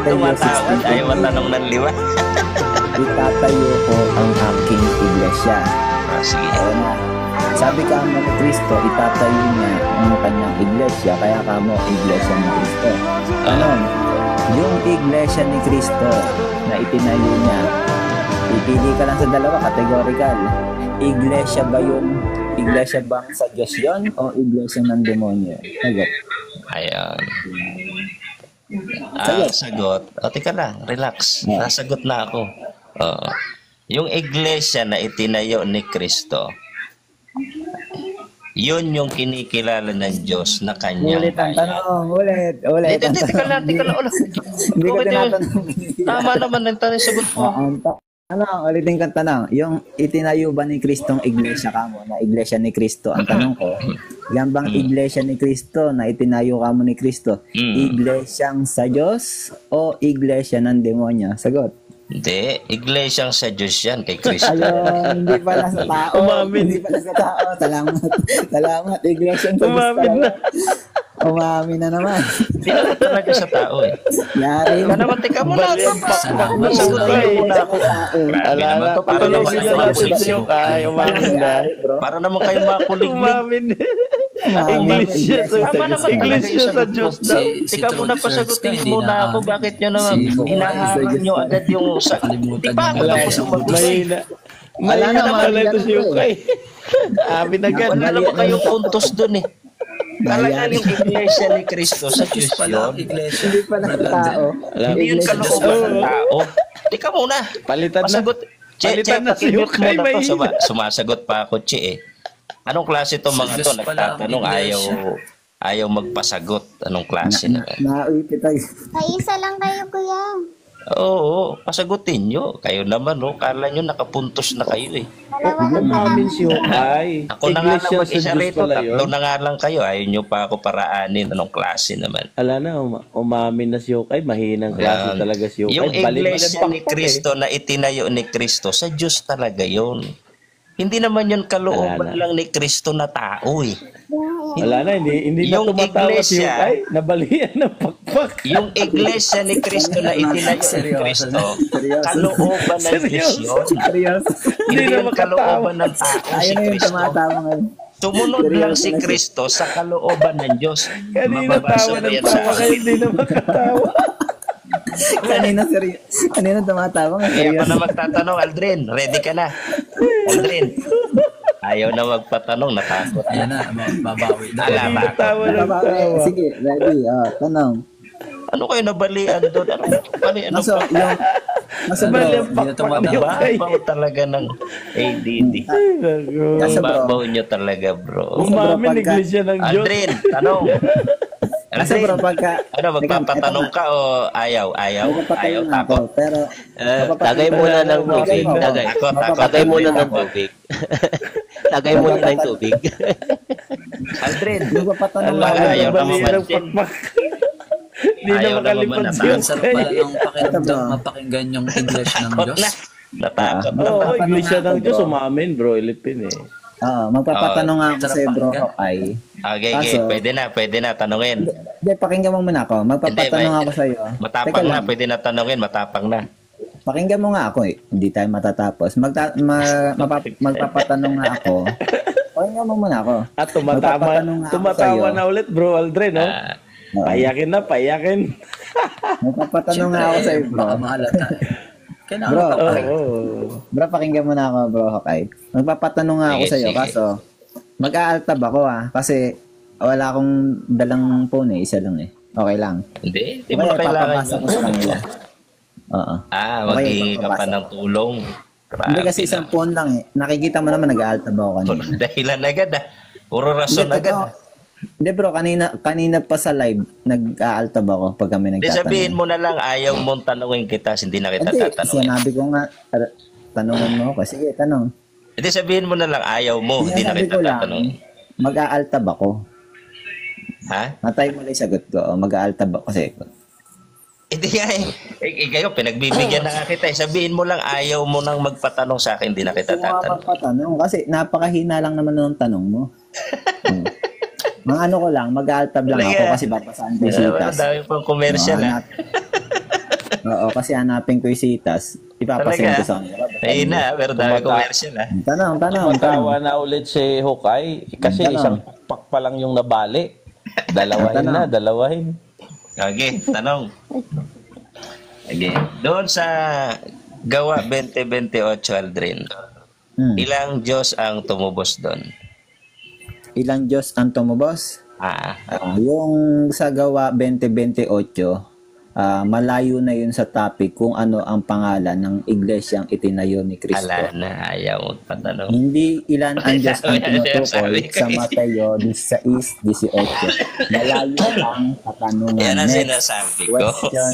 tumatawad, ayaw matanong ng lima. Itatayo ko ang aking iglesia. Sige. Ayun na. Sabi ka mo ni Kristo, itatayo niya ang kanyang iglesia, kaya ka mo iglesia ni Kristo. Ano? Yung iglesia ni Kristo na itinayo niya, pipili ka lang sa dalawa, categorical. Iglesia ba yun? Iglesia bang sa Diyos yun? O iglesia ng demonyo? Sagot. Ayan. Sagot. Sagot. O, tika lang, relax. Nasagot na ako. Yung iglesia na itinayo ni Kristo, yun yung kinikilala ng Diyos na kanyang Ulit ang tanong. Ulit. Hindi, tika lang. Hindi ko tinatanong. Tama naman ang tanong, sagot mo. Ulitin kang tanong. Yung itinayo ba ni Kristong iglesia ka mo, na iglesia ni Kristo? Ang tanong ko, yan bang iglesia ni Kristo na itinayo ka mo ni Kristo? Iglesyang sa Diyos o iglesia ng demonyo? Sagot. Hindi, iglesyang sa Diyos yan kay Kristo. Ayun, hindi pala sa tao. Hindi pala sa tao. Salamat. Iglesyang sa Diyos. Umamin na naman. Hindi naman talaga sa tao eh. Yari. Naman, teka mo na. Masagot tayo muna ako. Grabe naman to. Para naman kayo makuliglig. Umamin. Iglesia sa Diyos daw. Ikaw muna pasagutin muna ako. Bakit nyo naman hinaharap nyo agad yung di pa ako tapos Mahina. Mahina pala ito si Yukay. Amin agad. Wala naman kayong puntos dun eh. Talaga yung iglesia ni Kristo sa Diyos yun. Hindi pala sa tao. Hindi yun kalooban ng tao. Ikaw muna. Palitan na. Pasagot. Palitan na si Yukay. Sumasagot pa ako, Che eh. Anong klase itong mga ito? Nagtatanong, ayaw magpasagot. Anong klase na? Nauipit tayo. Ay, isa lang kayo, kuya. Oo, pasagutin nyo. Kayo naman, no? Kala nyo nakapuntos na kayo eh. Dalawa na Umamin si Yukay. Ako na nga lang Iglesia sa mag-isa Diyos rito. pala yun. Tatlo na nga lang kayo. Ayaw nyo pa ako paraanin. Anong klase naman? Ala na, umamin na si Yukay. Mahinang klase talaga si Yukay. Yung Balik iglesia mo ni Kristo na itinayo ni Kristo, sa Diyos talaga yun. Hindi naman yun kalooban lang ni Kristo na tao eh. Wala na, hindi na Yung tumatawa si iglesia- Yukay. Nabalian ng pakpak. Yung iglesia ni Kristo na itinayo ni Kristo, kalooban ng Diyos yun. Seryoso. Hindi Hindi na yun kalooban ng tao si Ayun na yung Kristo. tumatama ngayon. Sumunod lang si Kristo sa kalooban ng Diyos. Kanina Mababasa tawa mo ng yan sa tawa kayo, hindi na makatawa. Kanina tumatama ngayon. Kaya pa Seryoso. na magtatanong, Aldrin, ready ka na? Aldrin, ayaw na magpatanong, natakot. Ayan na, babawi na. Alama. Tawa ng tawa. Sige, ready. Tanong. Ano kayo nabalian doon? Ano So, yung... Nasa bro. Bali ang Hindi na pakpak tumatawa. ni Yukay. babaw talaga ng ADD. Ay, naku. Nasa bro. Babaw nyo talaga, bro. Umamin iglesia ng Diyos. Aldrin, tanong. Kasi bro, pagka... Ano, magpapatanong ka o ayaw? Ayaw Magpapatanong ako, takot. pero... Tagay muna ng tubig. Tagay. Takot. Tagay muna ng tubig. Tagay muna ng tubig. Aldrin, Magpapatanong Wala, ako. ayaw na Nabalian ng mamansin. pakpak. Hindi na Ayaw na makalipad si mamansin. Ang sarap pala Yukay. ng pakiramdam mapakinggan yung English ng takot Diyos. na. Natakot. Oo, iglesia ng Diyos. Umamin, bro. Ilipin eh. Magpapatanong nga ako sa'yo, bro. Okay. Okay, Kaso- pwede na, tanungin. Hindi, pakinggan mo muna ako. Magpapatanong Hindi, ako sa'yo. Matapang Teka na, lang. pwede na tanungin, matapang na. Pakinggan mo nga ako eh. Hindi tayo matatapos. Magpapatanong nga ako. Pakinggan mo muna ako. At Magpapatanong nga ako tumatawa sa'yo. na ulit, bro Aldrin, no? Oo. Payakin na, payakin. Magpapatanong nga ako sa'yo, bro. Baka mahalata. Kailangan Bro, pa Oo. pala. Bro, pakinggan mo na ako, bro. Okay. Magpapatanong nga ako Sige, sa'yo. sige. Kaso, mag-aaltab ako Kasi, wala akong dalang phone eh. Isa lang eh. Okay lang. Hindi mo na Okay, kailangan papapasa ko sa kanila. Oo. maghihingi ka pa papapasa. ng tulong. Hindi kasi isang phone lang eh. Nakikita mo naman nag-aaltab ako kanina. Dahilan agad Puro rason Hindi, agad. totoo. Hindi bro, kanina pa sa live, nag-aaltab ako pag kami Hindi nagtatanong. sabihin mo na lang, ayaw mong tanungin kita, hindi na kita Hindi, tatanungin. sinabi ko nga, tanungan mo ako. Sige, tanong. Hindi sabihin mo na lang, ayaw mo, hindi na Sinabi kita ko lang, tatanungin. mag-aaltab ako. Ha? Natay mo lang yung sagot ko. Mag-aaltab ako kasi. Hindi nga kayo, pinagbibigyan na nga kita. Sabihin mo lang, ayaw mo nang magpatanong sa akin, hindi na kita Hindi mo nga tatanungin. magpatanong kasi napakahina lang naman ng tanong mo. Mga ano ko lang, mag-aaltab lang ako kasi babasahan ko yung Wala, sitas. dami pang commercial Mga ha. Oo, kasi hanapin ko yung sitas. Ipapasend ko sa kanila. Ayun na, pero dami commercial ah. Tanong. Matawa na ulit si Hukay kasi Tanong. isang pak pa lang yung nabali. Dalawahin. Okay, tanong. Okay. Doon sa Gawa 2028, Aldrin, ilang Diyos ang tumubos doon? Ilang Diyos ang tumubos? Yung sa Gawa 2028, malayo na yun sa topic kung ano ang pangalan ng iglesyang itinayo ni Kristo. Ala na, ayaw magpatanong. Hindi ilan ang Diyos ang tinutukoy Sabi ko sa Mateo 16:18. Malayo lang katanungan. Yan ang Next sinasabi ko. question.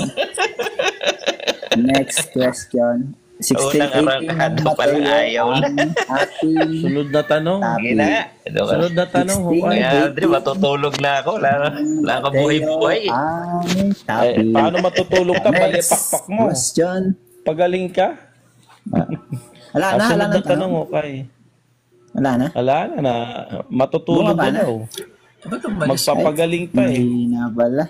Next question. 16:18 Unang arangkado pala, ayaw na. Sunod na tanong. Sige na. Sunod na tanong, Hukay. Kaya, Aldrin, matutulog na ako. Wala ka buhay-buhay. Paano matutulog ka? Bali, pakpak mo. Question. Pagaling ka? Wala na. Sunod na tanong, Hukay. Wala na. Matutulog Bumaba ka na. daw. Magpapagaling pa eh. Hindi na pala.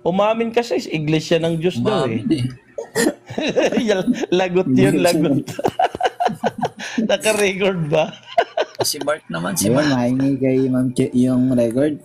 Umamin ka sa iglesia ng Diyos daw eh. Lagot yun. Naka-record ba? Si Mark naman, Yun, mahingi kay Ma'am Che yung record.